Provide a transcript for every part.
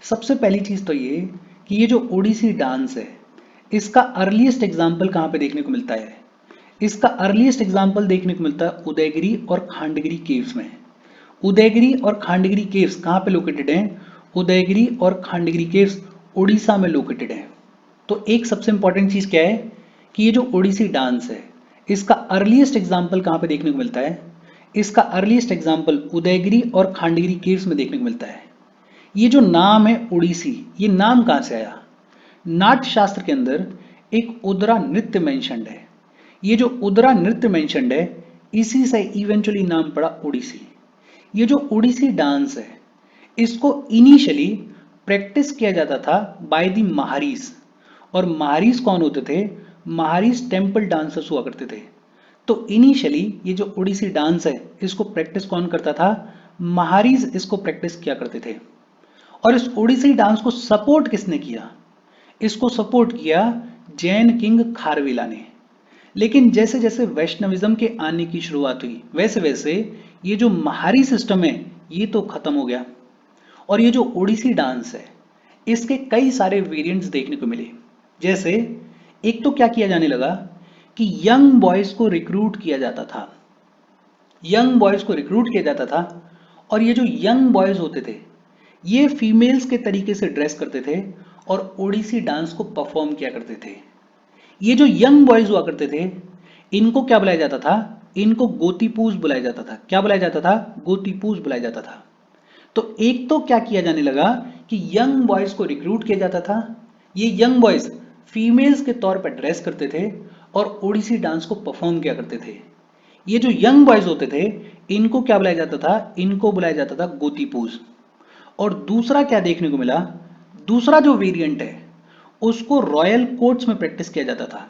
सबसे पहली चीज तो ये कि ये जो ओडिसी डांस है इसका अर्लीस्ट एग्जाम्पल कहाँ पे देखने को मिलता है। इसका अर्लीस्ट एग्जाम्पल देखने को मिलता है उदयगिरी और खांडगिरी केव्स में। उदयगिरी और खांडगिरी केव्स कहाँ पे लोकेटेड हैं? उदयगिरी और खांडगिरी केव्स उड़ीसा में लोकेटेड हैं। तो एक सबसे इंपॉर्टेंट चीज क्या है कि ये जो ओडिसी डांस है इसका अर्लीस्ट एग्जाम्पल कहाँ पे देखने को मिलता है? इसका अर्लीस्ट एग्जाम्पल उदयगिरी और खांडगिरी केव्स में देखने को मिलता है। ये जो नाम है ओडिसी, ये नाम कहाँ से आया? नाट्य शास्त्र के अंदर एक उदरा नृत्य मेंशन्ड है। ये जो उदरा नृत्य मेंशन्ड है इसी से इवेंचुअली नाम पड़ा ओडिसी। ये जो ओडिसी डांस है इसको इनिशियली प्रैक्टिस किया जाता था बाय द महारीस। और महारीस कौन होते थे? महारीस टेम्पल डांसर्स हुआ करते थे। तो इनिशियली ये जो ओडिसी डांस है इसको प्रैक्टिस कौन करता था? महारीस इसको प्रैक्टिस किया करते थे। और इस ओडिसी डांस को सपोर्ट किसने किया? इसको सपोर्ट किया जैन किंग खारवेला ने। लेकिन जैसे जैसे वैष्णविज्म के आने की शुरुआत हुई वैसे वैसे ये जो महारी सिस्टम है ये तो खत्म हो गया। और ये जो ओडिसी डांस है इसके कई सारे वेरिएंट्स देखने को मिले। जैसे एक तो क्या किया जाने लगा कि यंग बॉयज को रिक्रूट किया जाता था। यंग बॉयज को रिक्रूट किया जाता था और ये जो यंग बॉयज होते थे ये फीमेल्स के तरीके से ड्रेस करते थे और ओडिसी डांस को परफॉर्म किया करते थे। ये जो यंग बॉयज हुआ करते थे इनको क्या बुलाया जाता था? इनको गोतीपूज बुलाया जाता था। क्या बुलाया जाता था? गोतीपूज बुलाया जाता था। तो एक तो क्या किया जाने लगा कि यंग बॉयज को रिक्रूट किया जाता था। ये यंग बॉयज फीमेल्स के तौर पर ड्रेस करते थे और ओडिसी डांस को परफॉर्म किया करते थे। ये जो यंग बॉयज होते थे इनको क्या बुलाया जाता था? इनको बुलाया जाता था गोतीपूज। और दूसरा क्या देखने को मिला? दूसरा जो वेरिएंट है उसको रॉयल कोर्ट्स में प्रैक्टिस किया जाता था।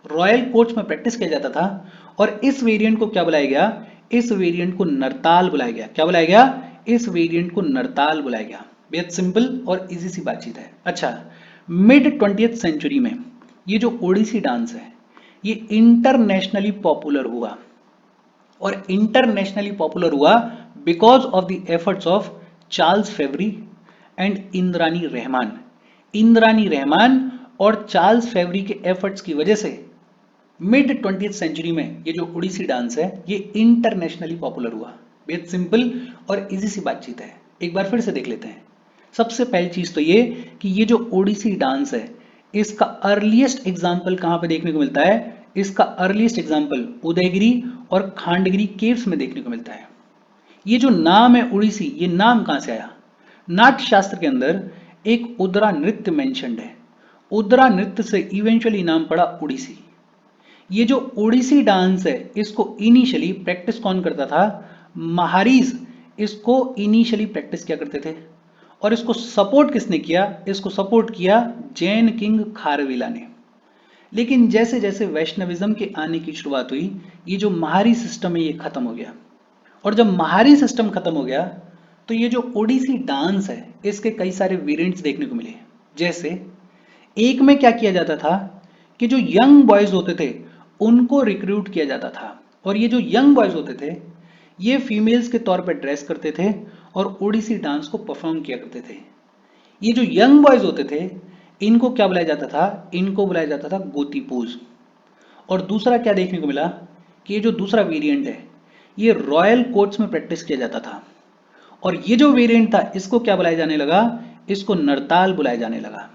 रॉयल कोर्ट्स में प्रैक्टिस किया जाता था और इस वेरिएंट को क्या बुलाया गया? इस वेरिएंट को नरताल बुलाया गया। क्या बुलाया गया? इस वेरिएंट को नरताल बुलाया गया। बेहद सिंपल और इजी सी बातचीत है। अच्छा, मिड 20th सेंचुरी में ये जो ओडिसी डांस है ये इंटरनेशनली पॉपुलर हुआ। और इंटरनेशनली पॉपुलर हुआ because of the efforts of Charles Fabri and Indrani Rahman. Indrani Rahman और चार्ल्स फेवरी के एफर्ट्स की वजह से मिड 20th सेंचुरी में ये जो ओडिसी डांस है ये इंटरनेशनली पॉपुलर हुआ। बेहद सिंपल और इजी सी बातचीत है। एक बार फिर से देख लेते हैं। सबसे पहली चीज तो ये कि ये जो ओडिसी डांस है इसका अर्लीस्ट एग्जाम्पल कहां पे देखने को मिलता है? इसका अर्लीस्ट एग्जाम्पल उदयगिरी और खांडगिरी केव्स में देखने को मिलता है। ये जो नाम है ओडिसी, ये नाम कहां से आया? नाट्य शास्त्र के अंदर एक उदरा नृत्य मेंशन्ड है। उदरा नृत्य से इवेंचुअली नाम पड़ा ओडिसी। ये जो ओडिसी डांस है इसको इनिशियली प्रैक्टिस कौन करता था? महारीज इसको इनिशियली प्रैक्टिस किया करते थे। और इसको सपोर्ट किसने किया? इसको सपोर्ट किया जैन किंग खारवेला ने। लेकिन जैसे जैसे वैष्णविज्म के आने की शुरुआत हुई ये जो महारी सिस्टम है ये खत्म हो गया। और जब महारी सिस्टम खत्म हो गया तो ये जो ओडिसी डांस है इसके कई सारे वेरिएंट्स देखने को मिले। जैसे एक में क्या किया जाता था कि जो यंग बॉयज होते थे उनको रिक्रूट किया जाता था और ये जो यंग बॉयज होते थे ये फीमेल्स के तौर पर ड्रेस करते थे और ओडिसी डांस को परफॉर्म किया करते थे। ये जो यंग बॉयज होते थे इनको क्या बुलाया जाता था? इनको बुलाया जाता था गोतीपूज। और दूसरा क्या देखने को मिला कि ये जो दूसरा वेरिएंट है ये रॉयल कोर्ट्स में प्रैक्टिस किया जाता था। और ये जो वेरिएंट था इसको क्या बुलाया जाने लगा? इसको नरताल बुलाया जाने लगा।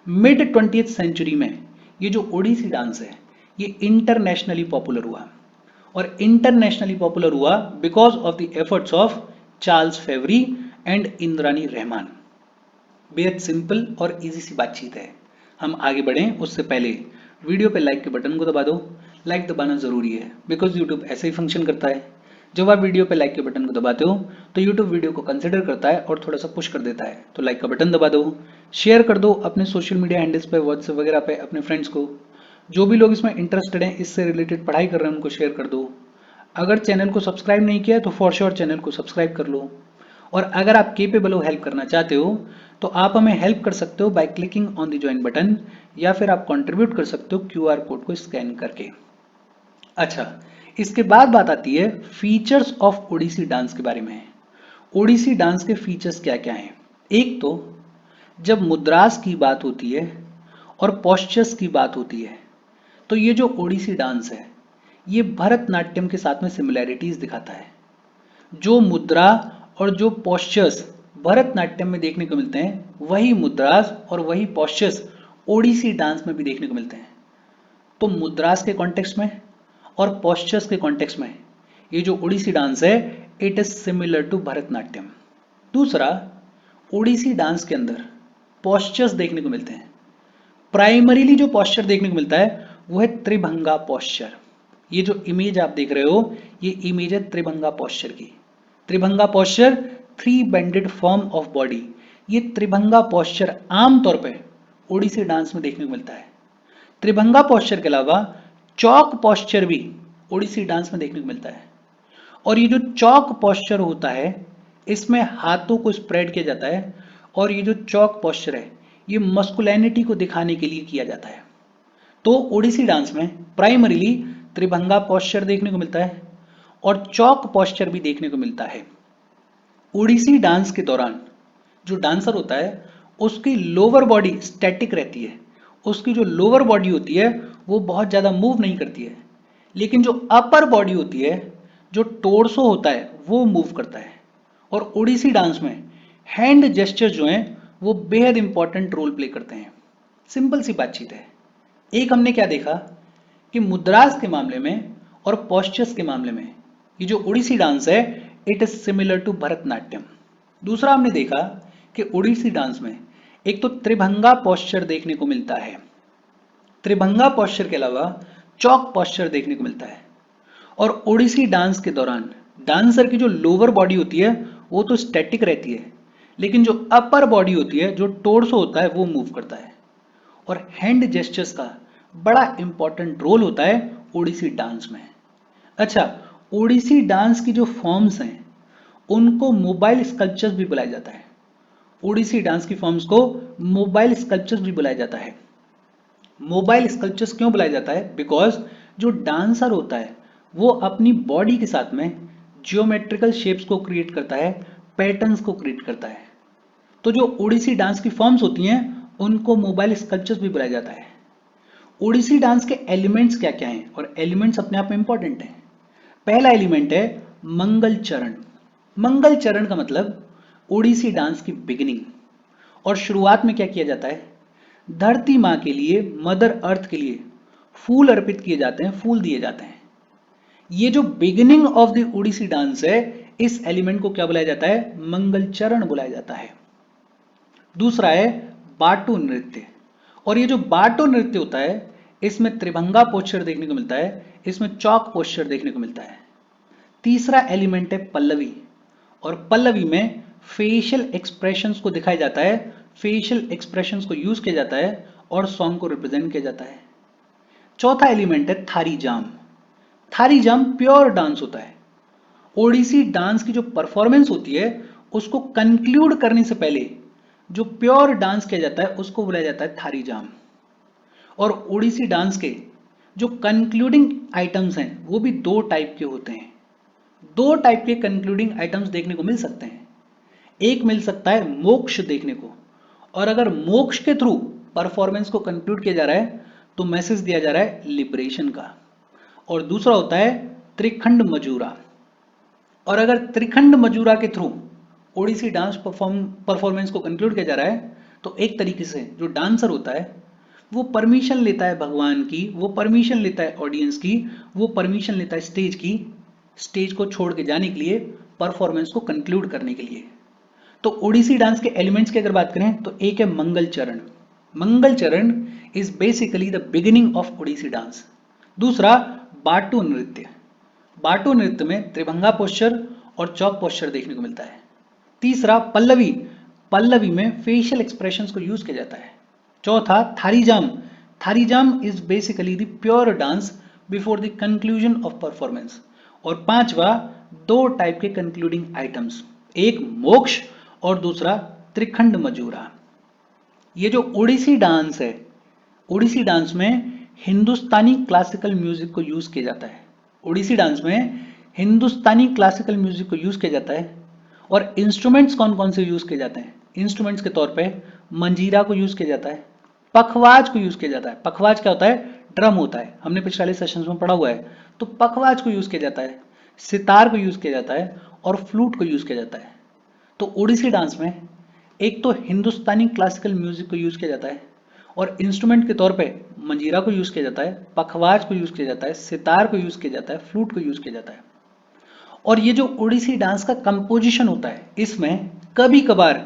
मिड 20th सेंचुरी में ये जो ओडिसी डांस है ये इंटरनेशनली पॉपुलर हुआ। और इंटरनेशनली पॉपुलर हुआ because of the efforts of Charles Fabri and Indrani Rahman. बेहद सिंपल और इजी सी बातचीत है। हम आगे बढ़ें उससे पहले वीडियो पे लाइक के बटन को दबा दो। लाइक दबाना जरूरी है बिकॉज यूट्यूब ऐसे ही फंक्शन करता है। जब आप वीडियो पे लाइक के बटन को दबाते हो तो यूट्यूब वीडियो को कंसिडर करता है और थोड़ा सा पुश कर देता है। तो लाइक का बटन दबा दो, शेयर कर दो अपने सोशल मीडिया हैंडल्स पे, व्हाट्सएप वगैरह पे अपने फ्रेंड्स को। जो भी लोग इसमें इंटरेस्टेड हैं, इससे रिलेटेड पढ़ाई कर रहे हैं, उनको शेयर कर दो। अगर चैनल को सब्सक्राइब नहीं किया है तो फॉर श्योर चैनल को सब्सक्राइब कर लो। और अगर आप केपेबल हो हेल्प करना चाहते हो तो आप हमें हेल्प कर सकते हो by clicking on the join button, या फिर आप कंट्रीब्यूट कर सकते हो क्यूआर कोड को स्कैन करके। अच्छा, इसके बाद बात आती है फीचर्स ऑफ ओडिसी डांस के बारे में। ओडिसी डांस के फीचर्स क्या क्या हैं? एक तो जब मुद्रास की बात होती है और पोस्चर्स की बात होती है, तो ये जो ओडिसी डांस है ये भरतनाट्यम के साथ में सिमिलैरिटीज दिखाता है। जो मुद्रा और जो पोस्चर्स भरतनाट्यम में देखने को मिलते हैं, वही मुद्रास और वही पोस्चर्स ओडिसी डांस में भी देखने को मिलते हैं। तो मुद्रास के कॉन्टेक्स्ट में और पोस्चर्स के कॉन्टेक्स्ट में ये जो ओडिसी डांस है it is similar to Bharatanatyam. दूसरा, ओडिसी डांस के अंदर पोस्चर्स देखने को मिलते हैं। प्राइमरीली जो पोस्चर देखने को मिलता है वो है त्रिभंगा पोस्चर। ये जो इमेज आप देख रहे हो ये इमेज है त्रिभंगा पोस्चर की। Tribhanga posture, three bended form of body. ये त्रिभंगा पोस्चर आमतौर पे ओडिसी डांस में देखने को मिलता है। त्रिभंगा पोस्चर के अलावा चौक पोस्चर भी ओडिसी डांस में देखने को मिलता है। और ये जो चौक पोस्चर होता है इसमें हाथों को स्प्रेड किया जाता है और ये जो चौक पोस्चर है ये मस्कुलिनिटी को दिखाने के लिए किया जाता है। तो ओडिसी डांस में प्राइमरीली त्रिभंगा पोस्चर देखने को मिलता है और चौक पोस्चर भी देखने को मिलता है। ओडिसी डांस के दौरान जो डांसर होता है उसकी लोअर बॉडी स्टैटिक रहती है। उसकी जो लोअर बॉडी होती है वो बहुत ज़्यादा मूव नहीं करती है, लेकिन जो अपर बॉडी होती है, जो टोर्सो होता है, वो मूव करता है। और ओडिसी डांस में हैंड जेस्चर्स जो हैं वो बेहद इंपॉर्टेंट रोल प्ले करते हैं। सिंपल सी बातचीत है। एक हमने क्या देखा कि मुद्रास के मामले में और पोस्चर्स के मामले में ये जो ओडिसी डांस है it is similar to Bharatanatyam. दूसरा हमने देखा कि ओडिसी डांस में एक तो त्रिभंगा पोस्चर देखने को मिलता है। त्रिभंगा पोस्चर के अलावा चौक पोस्चर देखने को मिलता है। और ओडिसी डांस के दौरान डांसर की जो लोअर बॉडी होती है वो तो स्टैटिक रहती है, लेकिन जो अपर बॉडी होती है, जो टोर्सो होता है, वो मूव करता है। और हैंड जेस्चर्स का बड़ा इंपॉर्टेंट रोल होता है ओडिसी डांस में। अच्छा, ओडिसी डांस की जो फॉर्म्स हैं उनको मोबाइल स्कल्पचर्स भी बुलाया जाता है। ओडिसी डांस की फॉर्म्स को मोबाइल स्कल्पचर्स भी बुलाया जाता है। मोबाइल स्कल्पचर्स क्यों बुलाया जाता है? बिकॉज जो डांसर होता है वो अपनी बॉडी के साथ में जियोमेट्रिकल शेप्स को क्रिएट करता है, पैटर्न्स को क्रिएट करता है। तो जो ओडिसी डांस की फॉर्म्स होती हैं उनको मोबाइल स्कल्पचर्स भी बुलाया जाता है। ओडिसी डांस के एलिमेंट्स क्या क्या हैं, और एलिमेंट्स अपने आप में इंपॉर्टेंट हैं। पहला एलिमेंट है मंगल चरण। मंगल चरण का मतलब ओडिसी डांस की बिगिनिंग। और शुरुआत में क्या किया जाता है? धरती माँ के लिए, मदर अर्थ के लिए फूल अर्पित किए जाते हैं, फूल दिए जाते हैं। ये जो beginning of the Odissi dance है इस एलिमेंट को क्या बुलाया जाता है? मंगल चरण बुलाया जाता है। दूसरा है बाटो नृत्य। और ये जो बाटो नृत्य होता है इसमें त्रिभंगा पोस्चर देखने को मिलता है, इसमें चौक पोस्चर देखने को मिलता है। तीसरा एलिमेंट है पल्लवी। और पल्लवी में फेशियल एक्सप्रेशंस को दिखाया जाता है, फेशियल एक्सप्रेशंस को यूज किया जाता है और सॉन्ग को रिप्रेजेंट किया जाता है। चौथा एलिमेंट है थारी जाम। थारी जाम प्योर डांस होता है। ओडिसी डांस की जो परफॉर्मेंस होती है उसको कंक्लूड करने से पहले जो प्योर डांस किया जाता है उसको बुलाया जाता है थारी जाम। और ओडिसी डांस के जो कंक्लूडिंग आइटम्स हैं वो भी दो टाइप के होते हैं। दो टाइप के कंक्लूडिंग आइटम्स देखने को मिल सकते हैं। एक मिल सकता है मोक्ष देखने को, और अगर मोक्ष के थ्रू परफॉर्मेंस को कंक्लूड किया जा रहा है तो मैसेज दिया जा रहा है लिबरेशन का। और दूसरा होता है त्रिखंड मजूरा। और अगर त्रिखंड मजूरा के थ्रू ओडिसी डांस परफॉर्मेंस को कंक्लूड किया जा रहा है तो एक तरीके से जो डांसर होता है वो परमिशन लेता है भगवान की, वो परमिशन लेता है ऑडियंस की, वो परमिशन लेता है स्टेज की, स्टेज को छोड़ के जाने के लिए, परफॉर्मेंस को कंक्लूड करने के लिए। तो ओडिसी डांस के एलिमेंट्स की अगर बात करें तो एक है मंगल Charan. Mangal Charan is basically the beginning of Odissi dance. दूसरा बाटो नृत्य। बाटो नृत्य में त्रिभंगा पोस्चर और चौक पोस्चर देखने को मिलता है। तीसरा पल्लवी। पल्लवी में फेशियल एक्सप्रेशंस को यूज किया जाता है। चौथा Tharijham. Tharijham is basically the pure dance before the conclusion of performance. और पांचवा दो टाइप के कंक्लूडिंग आइटम्स, एक मोक्ष और दूसरा त्रिखंड मजूरा। ये जो ओडिसी डांस है, ओडिसी डांस में हिंदुस्तानी क्लासिकल म्यूजिक को यूज किया जाता है। ओडिसी डांस में हिंदुस्तानी क्लासिकल म्यूजिक को यूज किया जाता है। और इंस्ट्रूमेंट्स कौन कौन से यूज किए जाते हैं? इंस्ट्रूमेंट्स के तौर पे मंजीरा को यूज किया जाता है, पखवाज को यूज किया जाता है। पखवाज क्या होता है? ड्रम होता है, हमने पिछले वाले सेशंस में पढ़ा हुआ है। तो पखवाज को यूज किया जाता है, सितार को यूज किया जाता है और फ्लूट को यूज किया जाता है। तो ओडिसी डांस में एक तो हिंदुस्तानी क्लासिकल म्यूजिक को यूज किया जाता है और इंस्ट्रूमेंट के तौर पे मंजीरा को यूज किया जाता है, पखवाज को यूज किया जाता है, सितार को यूज किया जाता है, फ्लूट को यूज किया जाता है। और ये जो ओडिसी डांस का कंपोजिशन होता है, इसमें कभी कभार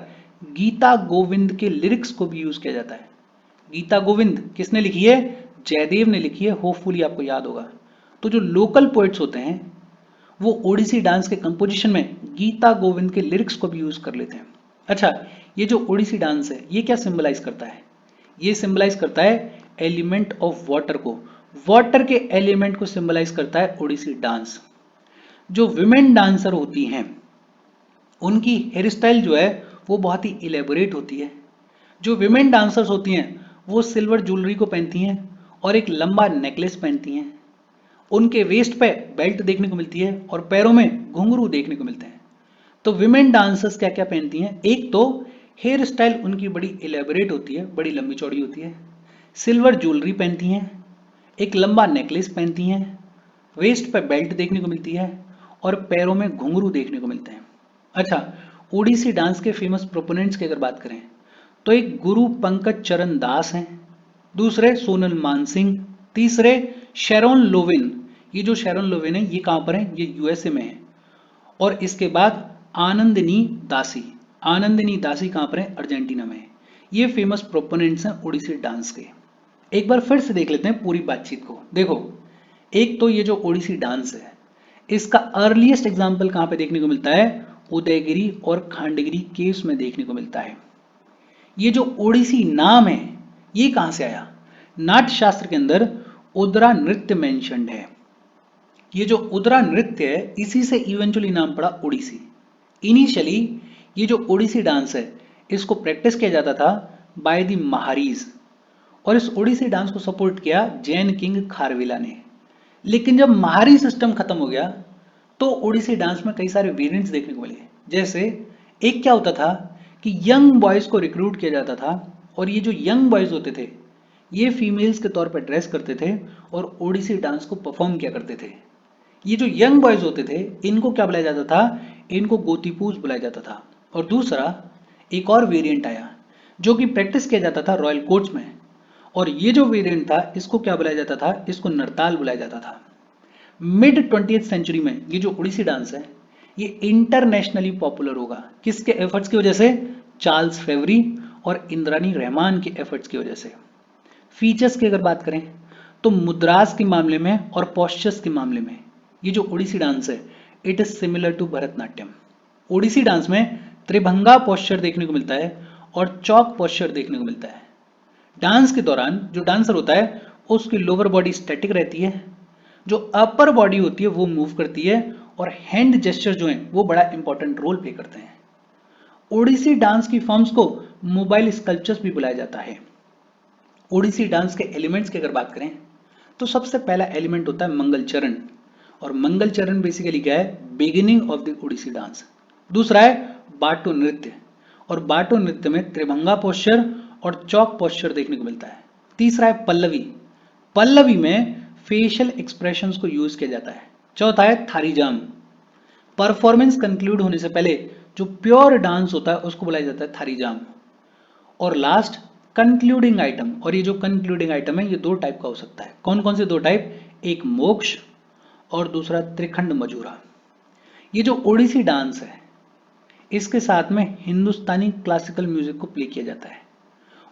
गीता गोविंद के लिरिक्स को भी यूज किया जाता है। गीता गोविंद किसने लिखी है? जयदेव ने लिखी है, होपफुली आपको याद होगा। तो जो लोकल पोएट्स होते हैं वो ओडिसी डांस के कंपोजिशन में गीता गोविंद के लिरिक्स को भी यूज कर लेते हैं। अच्छा, ये जो ओडिसी डांस है ये क्या सिंबलाइज करता है? ये सिंबलाइज करता है एलिमेंट ऑफ वाटर को, वाटर के एलिमेंट को सिंबलाइज करता है ओडिसी डांस। जो विमेन डांसर होती हैं उनकी हेयर स्टाइल जो है वो बहुत ही इलेबोरेट होती है। जो विमेन डांसर्स होती हैं वो सिल्वर ज्वेलरी को पहनती हैं और एक लंबा नेकलेस पहनती हैं। उनके वेस्ट पे बेल्ट देखने को मिलती है और पैरों में घुंघरू देखने को मिलते हैं। तो विमेन डांसर्स क्या क्या पहनती हैं? एक तो हेयर स्टाइल उनकी बड़ी इलेबोरेट होती है, बड़ी लंबी चौड़ी होती है, सिल्वर ज्वेलरी पहनती हैं, एक लंबा नेकलेस पहनती हैं, वेस्ट पे बेल्ट देखने को मिलती है और पैरों में घुंघरू देखने को मिलते हैं। अच्छा, ओडिसी डांस के फेमस प्रोपोनेंट्स की अगर बात करें तो एक गुरु पंकज चरण दास हैं, दूसरे सोनल मानसिंह, तीसरे शेरोन लोविन। ये जो शेरोन लोविन है ये कहां पर है? ये यूएसए में है। और इसके बाद आनंदिनी दासी, आनंदिनी दासी कहां पर है? अर्जेंटीना में है। ये फेमस प्रोपोनेंट्स हैं ओडिसी डांस के। एक बार फिर से देख लेते हैं पूरी बातचीत को। देखो, एक तो ये जो ओडिसी डांस है इसका अर्लीस्ट एग्जाम्पल कहां पे देखने को मिलता है? उदयगिरी और खांडगिरी केव्स में देखने को मिलता है। ये जो ओडिसी नाम है ये कहां से आया? नाट्य शास्त्र के अंदर उदरा नृत्य मेंशन्ड है। ये जो उदरा नृत्य है इसी से इवेंचुअली नाम पड़ा ओडिसी। इनिशियली ये जो ओडिसी डांस है इसको प्रैक्टिस किया जाता था बाय द महारीज और इस ओडिसी डांस को सपोर्ट किया जैन किंग खारविला ने। लेकिन जब महारी सिस्टम खत्म हो गया तो ओडिसी डांस में कई सारे वेरिएंट्स देखने को मिले। जैसे एक क्या होता था कि यंग बॉयज को रिक्रूट किया जाता था और ये जो यंग बॉयज होते थे ये फीमेल्स के तौर पर ड्रेस करते थे और ओडिसी डांस को परफॉर्म किया करते थे। ये जो यंग बॉयज होते थे इनको क्या बुलाया जाता था? इनको गोतीपूज बुलाया जाता था। और दूसरा एक और वेरिएंट आया जो कि प्रैक्टिस किया जाता था रॉयल कोर्ट्स में और ये जो वेरिएंट था इसको क्या बुलाया जाता था? इसको नरताल बुलाया जाता था। मिड 20th सेंचुरी में ये जो ओडिसी डांस है ये इंटरनेशनली पॉपुलर होगा। किसके एफर्ट्स की वजह से? चार्ल्स फेवरी और इंद्रानी रहमान के एफर्ट्स की वजह से। फीचर्स की अगर बात करें तो मुद्रास के मामले में और पोस्चर्स के मामले में ये जो ओडिसी डांस है it is similar to Bharatanatyam. Odissi dance में त्रिभंगा पोस्चर देखने को मिलता है और चौक पोस्चर देखने को मिलता है। डांस के दौरान जो डांसर होता है उसकी लोअर बॉडी स्टैटिक रहती है, जो अपर बॉडी होती है वो मूव करती है और हैंड जेस्चर जो है वो बड़ा इंपॉर्टेंट रोल प्ले करते हैं। ओडिसी डांस की फॉर्म्स को मोबाइल स्कल्पचर्स भी बुलाया जाता है। ओडिसी डांस के एलिमेंट्स की अगर बात करें तो सबसे पहला एलिमेंट होता है मंगल चरण और मंगल चरण बेसिकली क्या है? Beginning of the Odissi dance. दूसरा है बाटो नृत्य और बाटो नृत्य में त्रिभंगा पोस्चर और चौक पोस्चर देखने को मिलता है। तीसरा है पल्लवी, पल्लवी में फेशियल एक्सप्रेशंस को यूज किया जाता है। चौथा है थारीजाम, परफॉर्मेंस कंक्लूड होने से पहले जो प्योर डांस होता है उसको बुलाया जाता है थारीजाम। और लास्ट कंक्लूडिंग आइटम, और ये जो कंक्लूडिंग आइटम है ये दो टाइप का हो सकता है। कौन कौन से दो टाइप? एक मोक्ष और दूसरा त्रिखंड मजूरा। ये जो ओडिसी डांस है इसके साथ में हिंदुस्तानी क्लासिकल म्यूजिक को प्ले किया जाता है।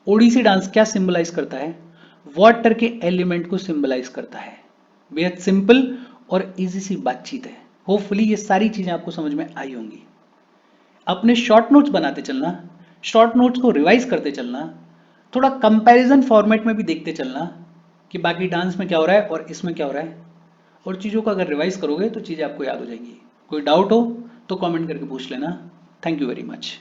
ओडिसी डांस क्या सिंबलाइज करता है? वाटर के एलिमेंट को सिंबलाइज करता है। बेहद सिंपल और इजी सी बातचीत है। होपफुली ये सारी चीजें आपको समझ में आई होंगी। अपने शॉर्ट नोट्स बनाते चलना, शॉर्ट नोट्स को रिवाइज करते चलना, थोड़ा कंपैरिजन फॉर्मेट में भी देखते चलना कि बाकी डांस में क्या हो रहा है और इसमें क्या हो रहा है, और चीज़ों को अगर रिवाइज करोगे तो चीज़ें आपको याद हो जाएंगी। कोई डाउट हो तो कमेंट करके पूछ लेना। Thank you very much.